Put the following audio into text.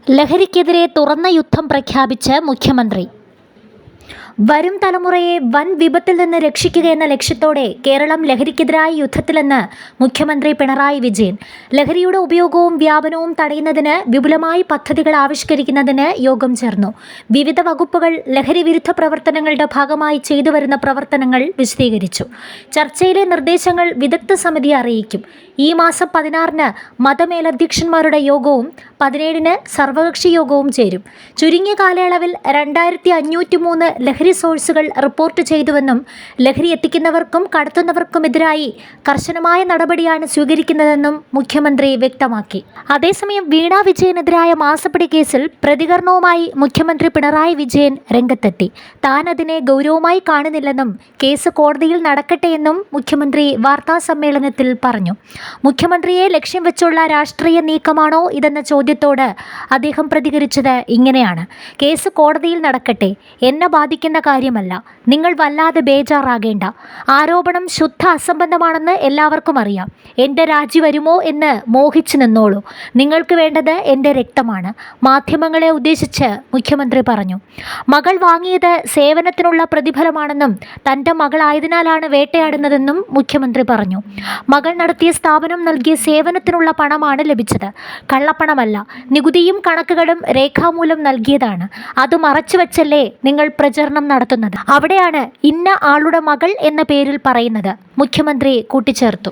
ലഹരിക്കെതിരെ തുറന്ന യുദ്ധം പ്രഖ്യാപിച്ച് മുഖ്യമന്ത്രി. വരും തലമുറയെ വൻ വിപത്തിൽ നിന്ന് രക്ഷിക്കുക എന്ന ലക്ഷ്യത്തോടെ കേരളം ലഹരിക്കെതിരായ യുദ്ധത്തിലെന്ന് മുഖ്യമന്ത്രി പിണറായി വിജയൻ. ലഹരിയുടെ ഉപയോഗവും വ്യാപനവും തടയുന്നതിന് വിപുലമായി പദ്ധതികൾ ആവിഷ്കരിക്കുന്നതിന് യോഗം ചേർന്നു. വിവിധ വകുപ്പുകൾ ലഹരി വിരുദ്ധ പ്രവർത്തനങ്ങളുടെ ഭാഗമായി ചെയ്തുവരുന്ന പ്രവർത്തനങ്ങൾ വിശദീകരിച്ചു. ചർച്ചയിലെ നിർദ്ദേശങ്ങൾ വിദഗ്ധ സമിതിയെ അറിയിക്കും. ഈ മാസം 16-ന് മതമേലധ്യക്ഷന്മാരുടെ യോഗവും 17-ന് സർവകക്ഷി യോഗവും ചേരും. ചുരുങ്ങിയ കാലയളവിൽ 2503 ലഹരി സോഴ്സുകൾ റിപ്പോർട്ട് ചെയ്തുവെന്നും ലഹരി എത്തിക്കുന്നവർക്കും കടത്തുന്നവർക്കുമെതിരായി കർശനമായ നടപടിയാണ് സ്വീകരിക്കുന്നതെന്നും മുഖ്യമന്ത്രി വ്യക്തമാക്കി. അതേസമയം വീണ വിജയനെതിരായ മാസപ്പടി കേസിൽ പ്രതികരണവുമായി മുഖ്യമന്ത്രി പിണറായി വിജയൻ രംഗത്തെത്തി. താൻ അതിനെ ഗൗരവമായി കാണുന്നില്ലെന്നും കേസ് കോടതിയിൽ നടക്കട്ടെയെന്നും മുഖ്യമന്ത്രി വാർത്താസമ്മേളനത്തിൽ പറഞ്ഞു. മുഖ്യമന്ത്രിയെ ലക്ഷ്യം വെച്ചുള്ള രാഷ്ട്രീയ നീക്കമാണോ ഇതെന്ന ചോദ്യത്തോട് അദ്ദേഹം പ്രതികരിച്ചത് ഇങ്ങനെയാണ്: കേസ് കോടതിയിൽ നടക്കട്ടെ, എന്നെ ബാധിക്കുന്ന കാര്യമല്ല. നിങ്ങൾ വല്ലാതെ ബേജാറാകേണ്ട. ആരോപണം ശുദ്ധ അസംബന്ധമാണെന്ന് എല്ലാവർക്കും അറിയാം. എൻ്റെ രാജി വരുമോ എന്ന് മോഹിച്ചു നിന്നോളൂ. നിങ്ങൾക്ക് വേണ്ടത് എൻ്റെ രക്തമാണ്. മാധ്യമങ്ങളെ ഉദ്ദേശിച്ച് മുഖ്യമന്ത്രി പറഞ്ഞു. മകൾ വാങ്ങിയത് സേവനത്തിനുള്ള പ്രതിഫലമാണെന്നും തൻ്റെ മകളായതിനാലാണ് വേട്ടയാടുന്നതെന്നും മുഖ്യമന്ത്രി പറഞ്ഞു. മകൾ നടത്തിയ സ്ഥാപനം നൽകിയ സേവനത്തിനുള്ള പണമാണ് ലഭിച്ചത്, കള്ളപ്പണമല്ല. നികുതിയും കണക്കുകളും രേഖാമൂലം നൽകിയതാണ്. അത് മറച്ചുവെച്ചല്ലേ നിങ്ങൾ പ്രചരണം നടത്തുന്നത്. അവിടെയാണ് ഇന്ന ആളുടെ മകൾ എന്ന പേരിൽ പറയുന്നത്, മുഖ്യമന്ത്രി കൂട്ടിച്ചേർത്തു.